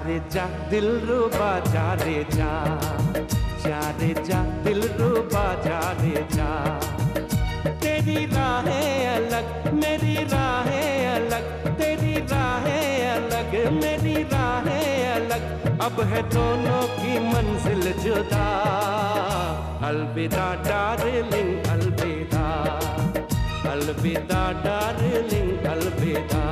रे जा दिलरुबा जा रे जा, जा रे जा दिलरुबा जा रे जा। तेरी राहें अलग मेरी राहें अलग, तेरी राहें अलग मेरी राहें अलग, अब है दोनों की मंजिल जुदा। अलविदा डार्लिंग अलविदा, अलविदा डार्लिंग अलविदा।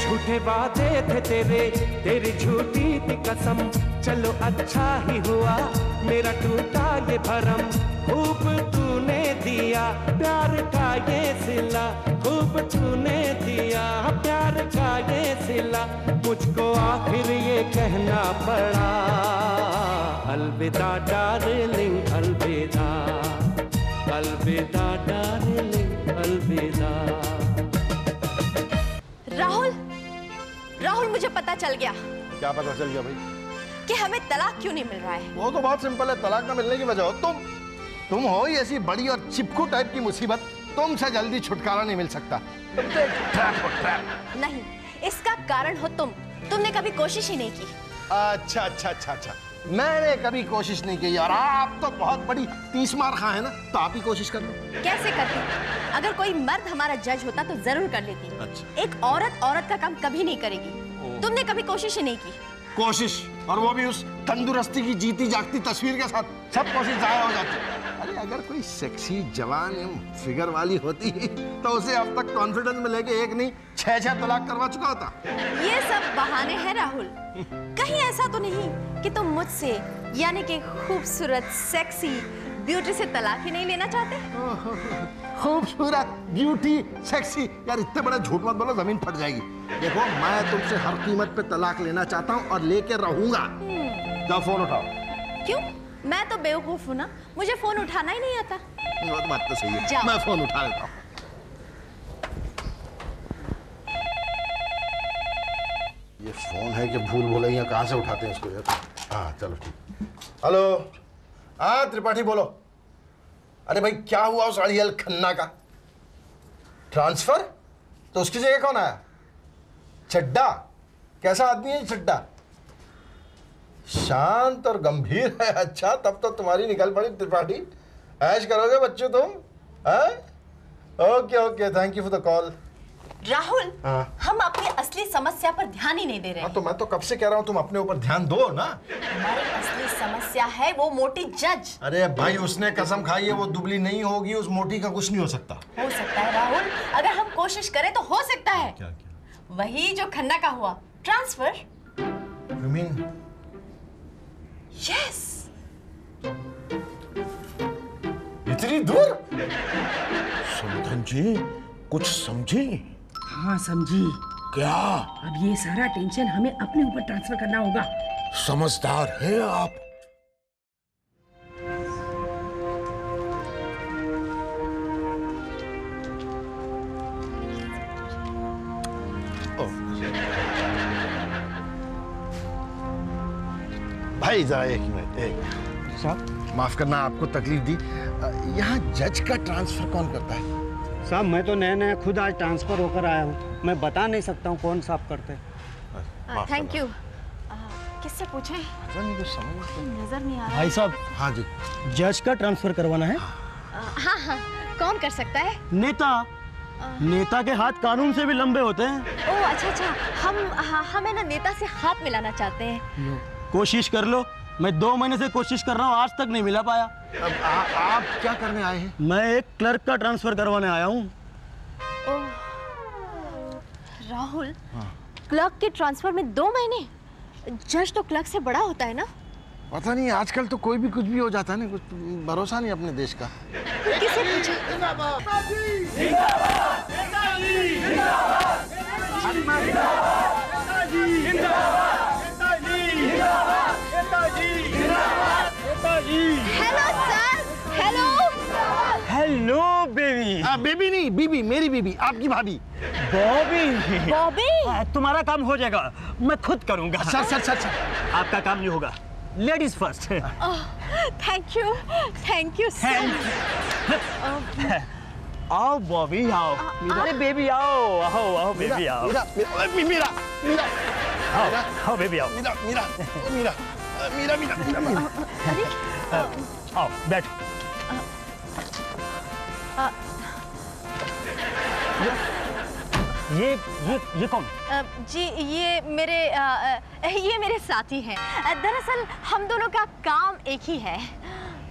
झूठे वादे थे तेरे, तेरी झूठी थी कसम, चलो अच्छा ही हुआ मेरा टूटा ये भरम। खूब तूने दिया प्यार का ये सिला, खूब तूने दिया प्यार का ये सिला, मुझको आखिर ये कहना पड़ा। अलविदा डार्लिंग अलविदा, अलविदा डार्लिंग अलविदा। राहुल, राहुल मुझे पता चल गया। क्या पता चल गया भाई? कि हमें तलाक क्यों नहीं मिल रहा है। वो तो बहुत सिंपल है, तलाक न मिलने की वजह हो तुम हो ही ऐसी बड़ी और चिपकू टाइप की मुसीबत, तुमसे जल्दी छुटकारा नहीं मिल सकता। तुम तो एक ट्रैप हो, ट्रैप। नहीं, इसका कारण हो तुमने कभी कोशिश ही नहीं की। अच्छा अच्छा अच्छा अच्छा, मैंने कभी कोशिश नहीं की और आप तो बहुत बड़ी 30 मार खा है ना, तो आप ही कोशिश कर लो। कैसे करती? अगर कोई मर्द हमारा जज होता तो जरूर कर लेती। अच्छा। एक औरत औरत का काम कभी नहीं करेगी। तुमने कभी कोशिश ही नहीं की। कोशिश, और वो भी उस तंदुरुस्ती की जीती जागती तस्वीर के साथ, सब कोशिश जाया हो जाती। अरे अगर कोई सेक्सी जवान फिगर वाली होती तो उसे अब तक कॉन्फिडेंस में लेके एक नहीं 6 तलाक करवा चुका होता। ये सब बहाने हैं राहुल। कहीं ऐसा तो नहीं कि तुम मुझसे यानी कि खूबसूरत सेक्सी ब्यूटी से तलाक ही नहीं लेना चाहते? खूबसूरत ब्यूटी सेक्सी, यार इतने बड़े झूठ मत बोलो, जमीन फट जाएगी। देखो मैं तुमसे हर कीमत पे तलाक लेना चाहता हूँ और लेके रहूंगा। जाओ फोन उठाओ। क्यों? मैं तो बेवकूफ हूँ ना, मुझे फोन उठाना ही नहीं आता। ये बात तो सही है, मैं फोन उठा लेता हूँ। ये फोन है कि भूल भुलैया कहाँ से उठाते हैं इसको यार। हाँ चलो ठीक। हेलो, हाँ त्रिपाठी बोलो। अरे भाई क्या हुआ उस अड़ियल खन्ना का? ट्रांसफर? तो उसकी जगह कौन आया? चड्डा? कैसा आदमी है चड्डा? शांत और गंभीर है। अच्छा तब तो तुम्हारी निकल पड़ी त्रिपाठी, ऐश करोगे बच्चों तुम? Okay okay, thank you for the call. Rahul, हम अपनी असली समस्या पर ध्यान ही नहीं दे रहे। तो मैं तो कब से कह रहा हूँ तुम अपने ऊपर ध्यान दो ना। हमारी असली समस्या है वो मोटी जज। अरे भाई उसने कसम खाई है वो दुबली नहीं होगी, उस मोटी का कुछ नहीं हो सकता। हो सकता है राहुल, अगर हम कोशिश करें तो हो सकता है। क्या क्या? वही जो खन्ना का हुआ, ट्रांसफर। You mean? Yes. इतनी दूर? सुमधन जी कुछ समझी? हाँ समझी। क्या? अब ये सारा टेंशन हमें अपने ऊपर ट्रांसफर करना होगा। समझदार हैं आप। भाई जरा एक मिनट, एक साहब। माफ करना आपको तकलीफ दी। यहाँ जज का ट्रांसफर कौन करता है? साहब मैं तो नया नया खुद आज ट्रांसफर होकर आया हूँ, मैं बता नहीं सकता हूँ कौन साहब करते हैं। Thank you. किससे पूछें? नजर नहीं आ रहा। भाई साहब। हाँ जी। जज का ट्रांसफर करवाना है। हाँ हाँ, कौन कर सकता है? नेता। नेता के हाथ कानून से भी लंबे होते हैं। ओह अच्छा अच्छा, हम है ना नेता से हाथ मिलाना चाहते हैं। कोशिश कर लो, मैं 2 महीने से कोशिश कर रहा हूँ, आज तक नहीं मिला पाया। अब आप क्या करने आए हैं? मैं एक क्लर्क का ट्रांसफर करवाने आया हूँ। राहुल, क्लर्क के ट्रांसफर में 2 महीने? जज तो क्लर्क से बड़ा होता है ना? पता नहीं आजकल तो कोई भी कुछ भी हो जाता है ना, कुछ भरोसा नहीं अपने देश का। किसे पूछे? Hello sir. Hello hello baby. Baby नहीं, बीबी, मेरी बीबी, आपकी भाभी। बॉबी। बॉबी, तुम्हारा काम हो जाएगा, मैं खुद करूंगा। सर सर सर सर, आपका काम नहीं होगा, ladies first. Thank you sir. आओ बॉबी आओ। अरे बेबी आओ आओ आओ बेबी आओ। मीरा मीरा मीरा आओ आओ बेबी आओ। मीरा मीरा मीरा मीरा मीरा मीरा आओ बैठ। ये कौन? जी ये मेरे साथी हैं। दरअसल हम दोनों का काम एक ही है।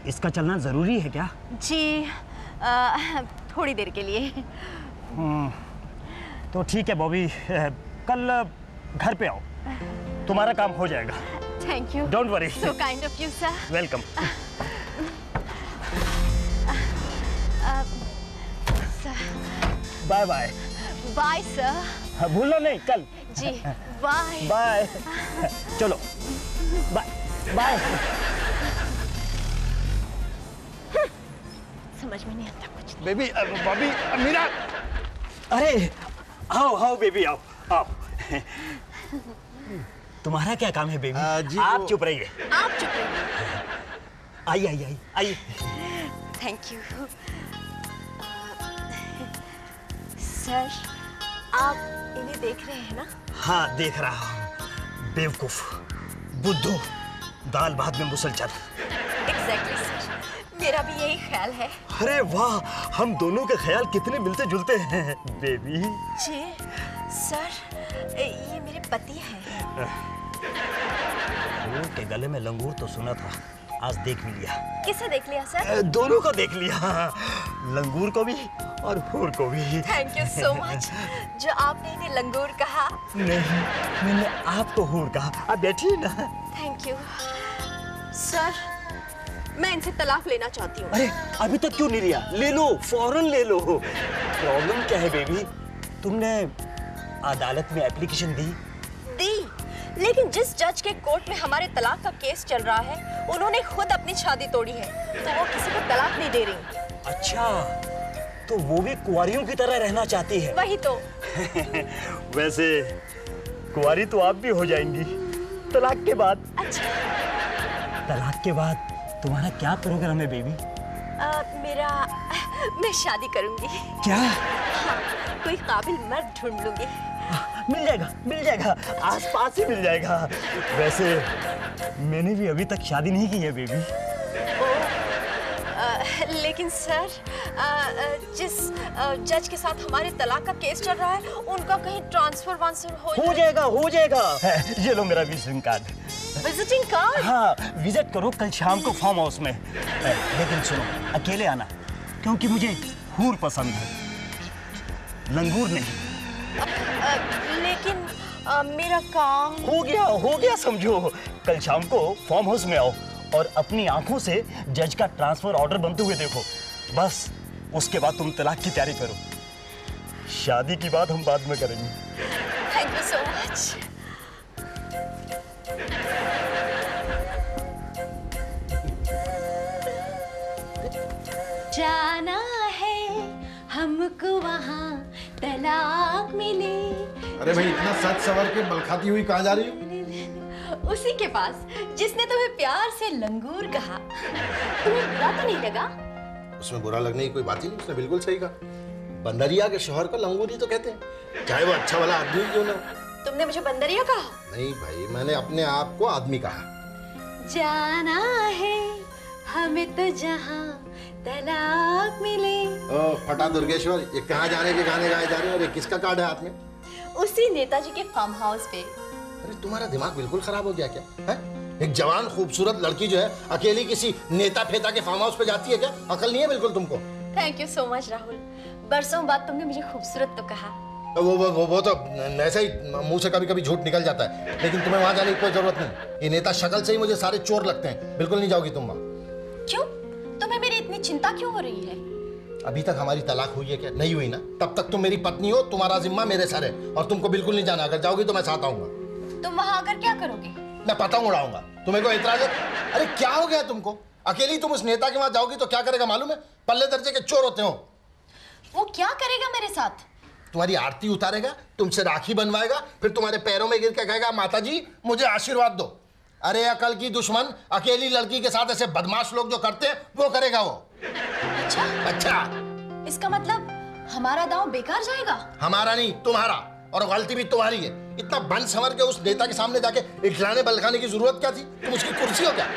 इसका चलना जरूरी है क्या? जी थोड़ी देर के लिए। तो ठीक है बॉबी, कल घर पे आओ, तुम्हारा काम हो जाएगा। Thank you. Don't worry. So kind of you sir. Welcome. Bye bye. Bye sir. भूलना नहीं कल। जी बाय बाय। चलो बाय बाय। समझ में नहीं आता कुछ। Baby Bobby Meera. अरे आओ आओ बेबी आओ आओ। तुम्हारा क्या काम है बेबी? आप चुप रहिए। आप चुप रहिए। आइए आइए आइए आइए। Thank you. सर आप इन्हें देख रहे हैं ना? हाँ देख रहा हूँ। बेवकूफ, बुद्धू, दाल भात में मुसलसल। एग्जैक्टली सर, मेरा भी यही ख्याल है। अरे वाह, हम दोनों के ख्याल कितने मिलते जुलते हैं बेबी। जी सर, ये मेरे पति हैं। के गले में लंगूर तो सुना था, आज देख भी लिया। किसे देख लिया सर? दोनों को देख लिया, लंगूर को भी और हूर को भी। Thank you so much. जो आपने इन्हें लंगूर कहा। नहीं, मैंने आपको हूर कहा। आप बैठिए ना। थैंक यू सर, मैं इनसे तलाक लेना चाहती हूँ। अरे अभी तक क्यों नहीं लिया? ले लो, फौरन ले लो। प्रॉब्लम क्या है बेबी? तुमने अदालत में एप्लीकेशन दी? लेकिन जिस जज के कोर्ट में हमारे तलाक का केस चल रहा है, उन्होंने खुद अपनी शादी तोड़ी है, तो वो किसी को तलाक नहीं दे रही। अच्छा, तो वो भी कुंवारियों की तरह रहना चाहती है? वही तो। वैसे कुंवारी तो आप भी हो जाएंगी तलाक के बाद। अच्छा। तलाक के बाद तुम्हारा क्या प्रोग्राम है बेबी? मैं शादी करूंगी। क्या? हाँ, कोई काबिल मर्द ढूंढ लूंगी। मिल जाएगा, आसपास ही मिल जाएगा। वैसे मैंने भी अभी तक शादी नहीं की है बेबी। लेकिन सर, जिस जज के साथ हमारे तलाक का केस चल रहा है, उनका कहीं ट्रांसफर हो जाएगा। ये लो मेरा विजिटिंग कार्ड। Visiting card? हाँ, विजिट करो कल शाम को फार्म हाउस में। लेकिन सुनो, अकेले आना, क्योंकि मुझे हूर पसंद है, लंगूर नहीं। लेकिन मेरा काम हो गया समझो। कल शाम को फार्म हाउस में आओ और अपनी आंखों से जज का ट्रांसफर ऑर्डर बनते हुए देखो। बस उसके बाद तुम तलाक की तैयारी करो। शादी की बात हम बाद में करेंगे। Thank you so much. जाना है हमको वहाँ तलाक मिले। अरे भाई, इतना सच सवर के बलखाती हुई कहाँ जा रही हो? उसी के पास जिसने तुम्हें प्यार से लंगूर कहा। तुम्हें बुरा तो नहीं लगा? उसमें बुरा लगने की कोई बात ही नहीं, उसने बिल्कुल सही कहा। बंदरिया के शोहर को लंगूर ही तो कहते हैं, चाहे वो अच्छा वाला आदमी क्यों ना। तुमने मुझे बंदरिया कहा? नहीं भाई, मैंने अपने आप को आदमी कहा। जाना है हमें तो जहाँ तलाक मिले। ओ फटा दुर्गेश्वर, ये कहाँ जाने के गाने गाए जा रहे हैं और ये किसका कार्ड है हाथ में? उसी नेताजी के फार्म हाउस पे। अरे तुम्हारा दिमाग बिल्कुल खराब हो गया क्या है? एक जवान खूबसूरत लड़की जो है अकेली किसी नेता फेता के फार्म हाउस पे जाती है क्या? अकल नहीं है बिल्कुल तुमको? Thank you so much Rahul, बरसों बाद तुमने मुझे खूबसूरत तो कहा। वो तो ऐसे ही मुंह से कभी कभी झूठ निकल जाता है, लेकिन तुम्हें वहां जाने की कोई जरूरत नहीं। ये नेता शक्ल से ही मुझे सारे चोर लगते हैं। बिल्कुल नहीं जाओगी तुम वहां। क्यों? तुम्हें मेरी इतनी चिंता क्यों हो रही है? अभी तक हमारी तलाक हुई है क्या? नहीं हुई ना? तब तक तुम मेरी पत्नी हो, तुम्हारा जिम्मा मेरे सर है और तुमको बिल्कुल नहीं जाना। अगर जाओगी तो मैं साथ आऊंगा। तुम वहां आकर क्या करोगे? मैं पतंग उड़ाऊंगा। तुम्हें कोई एतराज है? अरे क्या हो गया तुमको? अकेली तुम उस नेता के वहां जाओगी तो क्या करेगा मालूम है? पल्ले दर्जे के चोर होते हो। वो क्या करेगा मेरे साथ? तुम्हारी आरती उतारेगा, तुमसे राखी बनवाएगा, फिर तुम्हारे पैरों में गिर के कहेगा माता जी मुझे आशीर्वाद दो। अरे अकल की दुश्मन, अकेली लड़की के साथ ऐसे बदमाश लोग जो करते हैं वो करेगा वो। अच्छा? अच्छा। इसका मतलब हमारा दांव बेकार जाएगा? हमारा नहीं, तुम्हारा। और गलती भी तुम्हारी है। इतना बन संवर के उस नेता के सामने जाके इखलाने बलखाने की जरूरत क्या थी? तुम उसकी कुर्सी हो क्या?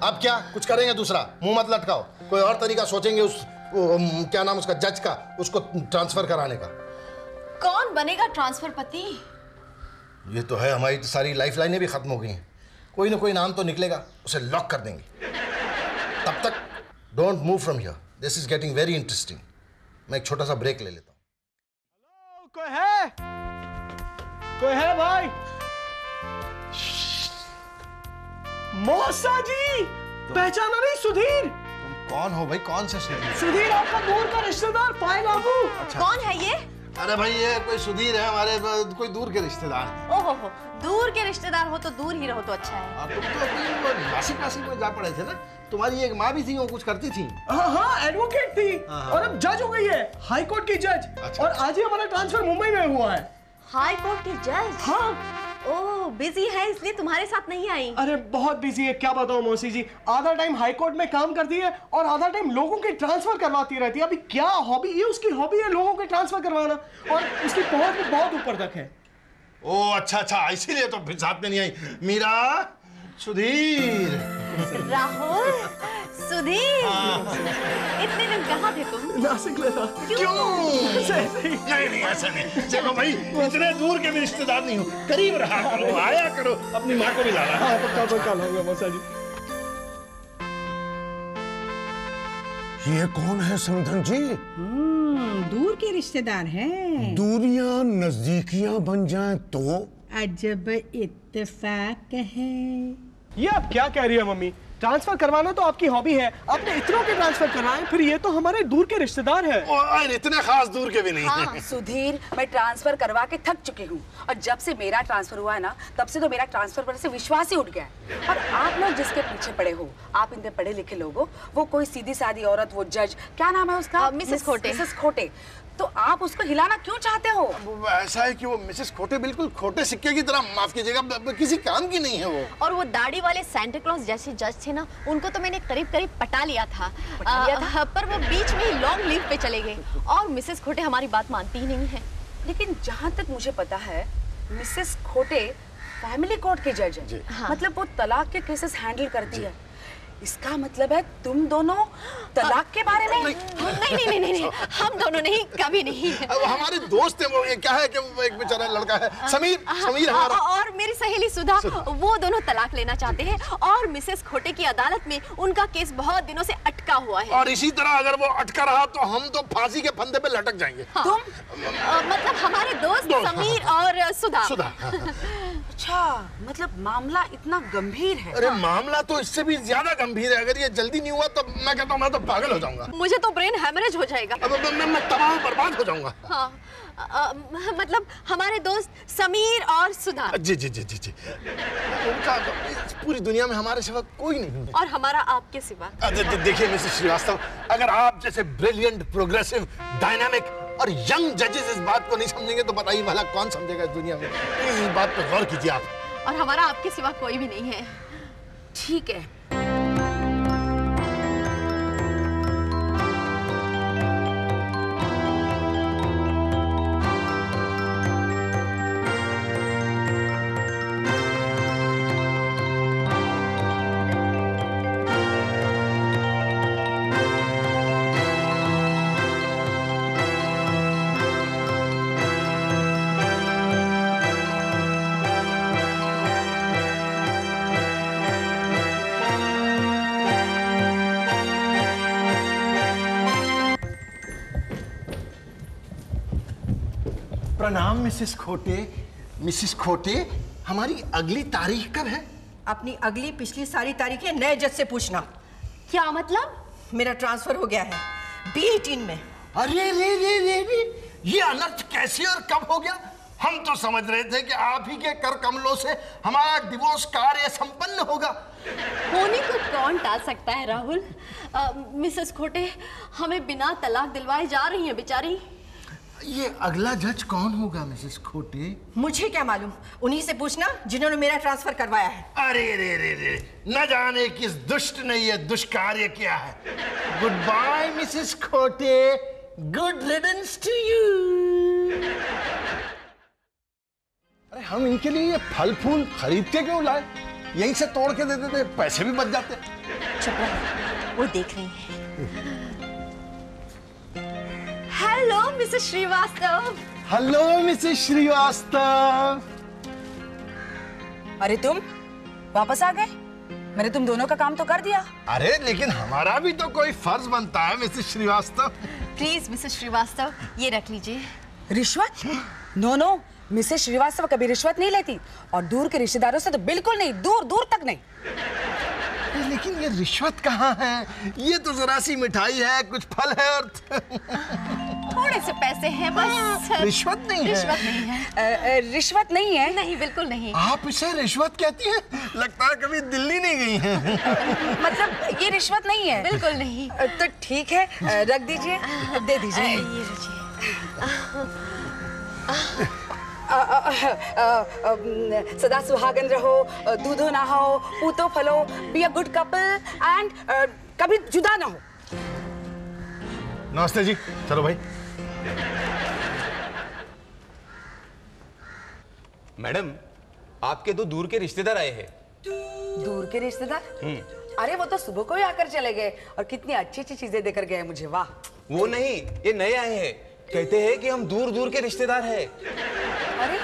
अब क्या कुछ करेंगे दूसरा? मुंह मत लटकाओ, कोई और तरीका सोचेंगे उस क्या नाम उसका, जज का, उसको ट्रांसफर कराने का। कौन बनेगा ट्रांसफर पति? ये तो है, हमारी तो सारी लाइफ लाइनें भी खत्म हो गई हैं। कोई ना कोई नाम तो निकलेगा, उसे लॉक कर देंगे। तब तक don't move from here, this is getting very interesting. मैं एक छोटा सा ब्रेक ले लेता हूँ। कोई है? कोई है भाई? मौसा जी, पहचाना नहीं? सुधीर। तुम कौन हो भाई? कौन से सुधीर? सुधीर आपका दूर का रिश्तेदार पायल बाबू। अच्छा। कौन है ये? अरे भाई ये कोई सुधीर है, हमारे कोई दूर के रिश्तेदार। ओहो हो, दूर के रिश्तेदार हो तो दूर ही रहो तो अच्छा है। तुम तो अपनी नासिक में जा पड़े थे ना? तुम्हारी एक माँ भी थी, वो कुछ करती थी। हाँ, एडवोकेट थी। और अब जज हो गई है, हाई कोर्ट की जज। अच्छा। और आज ही हमारा ट्रांसफर मुंबई में हुआ है। हाई कोर्ट की जज? हाँ। ओह, बिजी है इसलिए तुम्हारे साथ नहीं आई। अरे बहुत बिजी है, क्या बताऊं मौसी जी। आधा टाइम हाई कोर्ट में काम करती है और आधा टाइम लोगों के ट्रांसफर करवाती रहती है। अभी क्या हॉबी, ये उसकी हॉबी है, लोगों के ट्रांसफर करवाना। और उसकी पहुंच भी बहुत ऊपर तक है। ओ अच्छा, इसीलिए तो फिर साथ में नहीं आई। मीरा, सुधीर, राहुल, सुधीर, इतने दिन कहाँ थे तुम? नासिक में था। क्यों? नहीं ऐसा नहीं। चलो भाई, इतने दूर के भी रिश्तेदार नहीं हो, करीब रहा करो, आया करो, अपनी माँ को भी लाना। हाँ, पक्का लाऊंगा मौसा जी। ये कौन है समधन जी? दूर के रिश्तेदार हैं। दूरियां नजदीकियां बन जाएं तो? अजब इत्तेफाक है। ये आप क्या कह रही है मम्मी? ट्रांसफर करवाना तो आपकी हॉबी है, आपने इतनों के ट्रांसफर करवाए, फिर ये तो हमारे दूर के रिश्तेदार हैं। और इतने खास दूर के भी नहीं। हाँ सुधीर, मैं ट्रांसफर करवा के थक चुकी हूँ और जब से मेरा ट्रांसफर हुआ है ना, तब से तो मेरा ट्रांसफर पर से विश्वास ही उठ गया है। और आप लोग जिसके पीछे पड़े हो, आप इतने पढ़े लिखे लोग हो, वो कोई सीधी सादी औरत, वो जज, क्या नाम है उसका? मिसेस खोटे। मिसेस खोटे। तो आप उसको हिलाना क्यों चाहते हो? वो ऐसा है कि वो मिसेस खोटे बिल्कुल खोटे सिक्के की तरह, माफ कीजिएगा, किसी काम की नहीं है वो। और वो दाढ़ी वाले सैंटा क्लॉज जैसे जज थे ना, उनको तो मैंने करीब करीब पटा लिया था। पर वो बीच में ही लॉन्ग लीव पे चले गए और मिसेस खोटे हमारी बात मानती ही नहीं है। लेकिन जहाँ तक मुझे पता है, मिसेस खोटे फैमिली कोर्ट के जज है। हाँ। मतलब वो तलाक के केसेस हैंडल करती है। इसका मतलब है तुम दोनों तलाक के बारे में? नहीं, हम दोनों नहीं, कभी नहीं। अब हमारे दोस्त है वो, ये क्या है कि वो एक बेचारा लड़का है, समीर हमारा। और मेरी सहेली सुधा, वो दोनों तलाक लेना चाहते हैं और मिसेस खोटे की अदालत में उनका केस बहुत दिनों से अटका हुआ है। और इसी तरह अगर वो अटका रहा तो हम तो फांसी के फंदे पे लटक जाएंगे। हाँ। तुम मतलब हमारे दोस्त समीर और सुधा। अच्छा, मतलब मामला इतना गंभीर है। अरे मामला तो इससे भी ज्यादा गंभीर है। अगर ये जल्दी नहीं हुआ तो मैं कहता हूँ मैं तो पागल हो जाऊंगा। मुझे तो ब्रेन हैमरेज हो जाएगा। अब मैं तबाह बर्बाद हो जाऊंगा। हाँ, मतलब हमारे दोस्त समीर और सुधा। जी। उनका पूरी दुनिया में हमारे सिवा कोई नहीं है। और हमारा आपके सिवा। देखिए मिसेस श्रीवास्तव, अगर आप जैसे ब्रिलियंट, प्रोग्रेसिव, डायनामिक और यंग जजेस इस बात को नहीं समझेंगे तो बताइए भला कौन समझेगा इस दुनिया में? प्लीज इस बात पर गौर कीजिए आप। और हमारा आपके सिवा कोई भी नहीं है। ठीक है। प्रणाम मिसेस खोटे। मिसेस खोटे, हमारी अगली तारीख कब है? अपनी अगली पिछली सारी तारीखें नए जज से पूछना। क्या मतलब? मेरा ट्रांसफर हो गया है B18 में। अरे रे, ये अनर्थ कैसे और कब हो गया? हम तो समझ रहे थे कि आप ही के कर कमलों से हमारा डिवोर्स कार्य संपन्न होगा। होने को कौन टाल सकता है राहुल? मिसेस खोटे हमें बिना तलाक दिलवाए जा रही हैं बेचारी। ये अगला जज कौन होगा मिसेस खोटे? मुझे क्या मालूम, उन्हीं से पूछना जिन्होंने मेरा ट्रांसफर करवाया है। अरे रे रे रे, न जाने किस दुष्ट ने ये दुष्कार्य किया है। गुड बाय मिसेस खोटे, गुड रिडन्स टू यू। अरे हम इनके लिए ये फल फूल खरीद के क्यों लाए? यहीं से तोड़ के दे देते, पैसे भी बच जाते। चुप रहो, वो देख रही हैं। Hello Mrs Srivastava. Hello Mrs Srivastava. अरे तुम वापस आ गए? मैंने तुम दोनों का काम तो कर दिया। अरे लेकिन हमारा भी तो कोई फर्ज बनता है Mrs Srivastava. Please Mrs Srivastava, ये रख लीजिए। रिश्वत? नो नो, मिसेस श्रीवास्तव कभी रिश्वत नहीं लेती, और दूर के रिश्तेदारों से तो बिल्कुल नहीं, दूर दूर तक नहीं। लेकिन ये रिश्वत कहाँ है? ये तो जरा सी मिठाई है, कुछ फल है और थोड़े से पैसे हैं बस। रिश्वत नहीं है। रिश्वत नहीं है। रिश्वत नहीं है? नहीं, बिल्कुल नहीं। आप इसे रिश्वत कहती हैं? लगता है कभी दिल्ली नहीं गई हैं। मतलब ये रिश्वत नहीं है? बिल्कुल नहीं। तो ठीक है, रख दीजिए, दे दीजिए। ये लीजिए। सदा सुहागन रहो, दूधो ना हो, पूतो फलो, be a good couple and कभी जुदा ना हो। नमस्ते जी, चलो भाई। मैडम, आपके दो दूर के रिश्तेदार आए हैं। दूर के रिश्तेदार? अरे वो तो सुबह को ही आकर चले गए, और कितनी अच्छी अच्छी चीजें देकर गए मुझे। वाह। वो नहीं, ये नए आए हैं। कहते हैं कि हम दूर दूर के रिश्तेदार हैं। अरे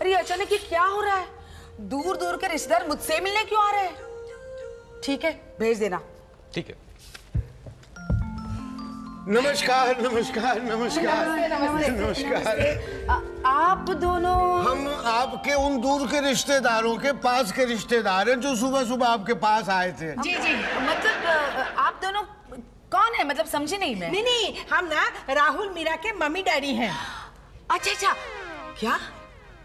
अरे अचानक ये क्या हो रहा है? दूर दूर के रिश्तेदार मुझसे मिलने क्यों आ रहे हैं? ठीक है, भेज देना। ठीक है। नमस्कार नमस्कार नमस्कार। नमस्ते, नमस्कार। आप दोनों? हम आपके उन दूर के रिश्तेदारों के पास के रिश्तेदार हैं जो सुबह सुबह आपके पास आए थे। जी जी, मतलब आप दोनों कौन है? मतलब समझी नहीं मैं। नहीं, हम ना राहुल मीरा के मम्मी डैडी हैं। अच्छा अच्छा, क्या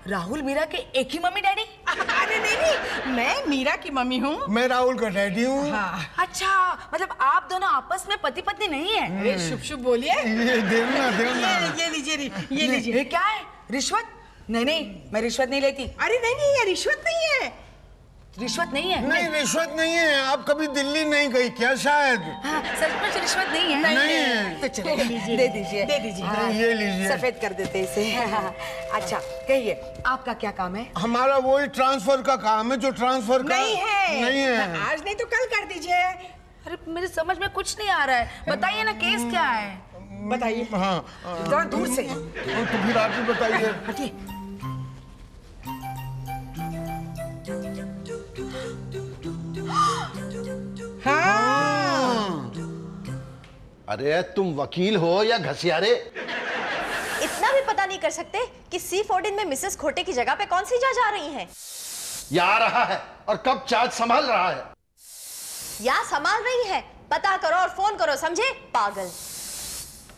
राहुल मीरा के एक ही मम्मी डैडी? अरे नहीं, मैं मीरा की मम्मी हूँ। मैं राहुल का डैडी हूँ। हाँ। अच्छा, मतलब आप दोनों आपस में पति पत्नी नहीं है? अरे शुभ शुभ बोलिए। ये देना देना। ये लीजिए, ये लीजिए। ये क्या है? रिश्वत? नहीं नहीं, मैं रिश्वत नहीं लेती। अरे नहीं, ये रिश्वत नहीं है। रिश्वत नहीं है? नहीं, रिश्वत नहीं है। आप कभी दिल्ली नहीं गई क्या? शायद। हाँ, सचमुच रिश्वत नहीं है? नहीं है। तो चलो दे दीजिए, दे दीजिए। हाँ, ये लीजिए। सफेद कर देते इसे। अच्छा कहिए, आपका क्या काम है? हमारा वही ट्रांसफर का काम है जो ट्रांसफर का नहीं है। नहीं है। आज नहीं तो कल कर दीजिए। अरे मेरे समझ में कुछ नहीं आ रहा है, बताइए ना केस क्या है? बताइए। हाँ, जरा दूर से। तो फिर आप ही बताइए। हटिए। हाँ। अरे तुम वकील हो या घसियारे? इतना भी पता नहीं कर सकते कि C14 में मिसेस खोटे की जगह पे कौन सी जज आ रही हैं? या आ रहा है और कब चार्ज संभाल रहा है? या संभाल रही है? पता करो और फोन करो, समझे? पागल।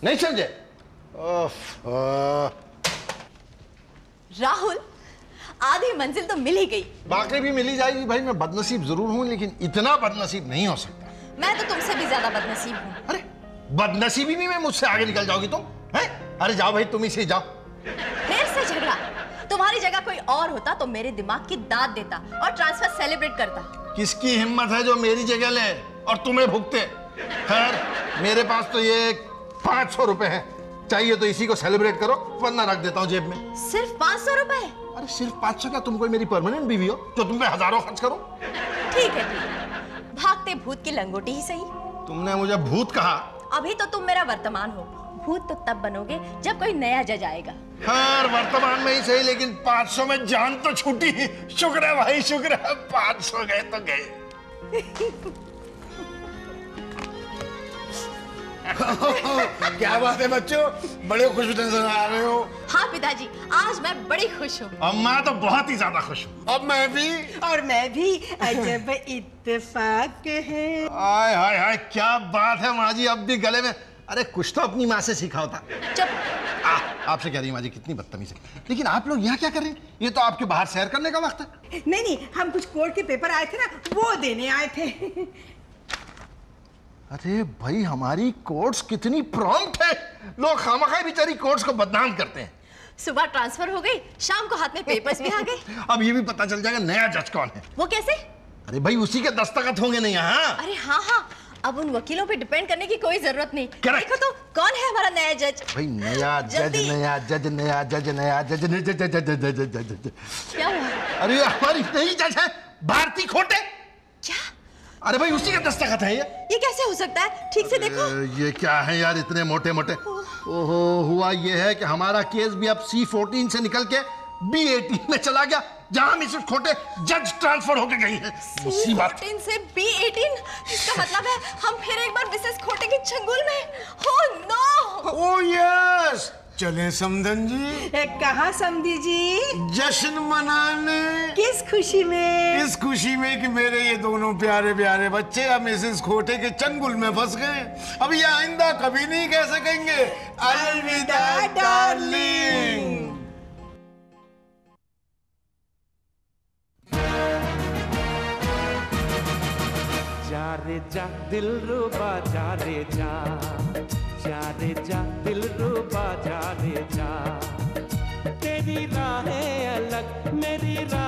नहीं समझे? राहुल, आधी मंजिल तो मिल ही गई। बाकी भी मिली जाएगी भाई। मैं बदनसीब जरूर हूं, लेकिन इतना बदनसीब नहीं हो सकता। मैं तो तुमसे भी ज्यादा बदनसीब हूँ। अरे बदनसीबी में मुझसे आगे निकल जाओगी तुम? हैं? अरे जाओ भाई, तुम ही से जाओ। फिर से झगड़ा? तुम्हारी जगह कोई और होता तो मेरे दिमाग की दाद देता और ट्रांसफर सेलिब्रेट करता। किसकी हिम्मत है जो मेरी जगह ले और तुम्हें भुगते? खैर, मेरे पास तो ये 500 रुपए है। चाहिए तो इसी को सेलिब्रेट करो, वरना रख देता हूँ जेब में। सिर्फ 500 रुपए? अरे सिर्फ 500 क्या? तुम कोई मेरी परमानेंट बीवी हो जो तुम पे हजारों खर्च करो? ठीक है, ठीक है। भागते भूत की लंगोटी ही सही। तुमने मुझे भूत कहा? अभी तो तुम मेरा वर्तमान हो, भूत तो तब बनोगे जब कोई नया जज आएगा। खैर, वर्तमान में ही सही, लेकिन 500 में जान तो छूटी। शुक्र है भाई, शुक्र है। 500 गए तो गए। क्या बात है बच्चों, बड़े खुश नजर आ रहे हो। हाँ पिताजी, आज मैं बड़ी खुश हूँ। अम्मा तो बहुत ही ज्यादा खुश हूँ। अब मैं भी। और मैं भी। अजब इत्तेफाक है। हाय हाय हाय, क्या बात है माँ जी, अब भी गले में। अरे कुछ तो अपनी माँ से सीखा होता। चुप। आपसे कह रही माँ जी, कितनी बदतमीज है। लेकिन आप लोग यहाँ क्या कर रहे हैं? ये तो आपके बाहर सैर करने का वक्त है। नहीं, हम कुछ कोर्ट के पेपर आए थे ना, वो देने आए थे। अरे भाई हमारी कोर्ट्स कितनी प्रॉम्प्ट है, लोग खामखा बेचारी कोर्ट्स को बदनाम करते हैं। सुबह ट्रांसफर हो गई, शाम को हाथ में पेपर्स भी आ गए। अब ये भी पता चल जाएगा नया जज कौन है। वो कैसे? अरे भाई उसी के दस्तखत होंगे नहीं यहाँ। अरे हाँ हाँ, अब उन वकीलों पे डिपेंड करने की कोई जरूरत नहीं। देखो तो कौन है हमारा नया जज। भाई नया जज, नया जज, नया जज, नया जज, जज। क्या हुआ? अरे हमारी नई जज है भारती खोटे। क्या? अरे भाई उसी के दस्तखत है ये कैसे हो सकता है? ठीक से देखो। ये क्या है यार इतने मोटे मोटे। ओहो, हुआ ये है कि हमारा केस भी अब C14 से निकल के B18 में चला गया, जहां मिसेस खोटे जज ट्रांसफर होके गई है। C14 से B18, इसका मतलब है हम फिर एक बार मिसेस खोटे के चंगुल में। Oh no! ओह यस, चले समधन जी। कहाँ समधी जी? जश्न मनाने। किस खुशी में? इस खुशी में कि मेरे ये दोनों प्यारे प्यारे बच्चे अब मिसेस खोटे के चंगुल में फंस गए। अब ये आइंदा कभी नहीं कह सकेंगे अलविदा डार्लिंग। जा रे जा दिल रुबा, जा रे जा, जा रे जा दिल रुबा, जा रे जा। तेरी राहें अलग मेरी राह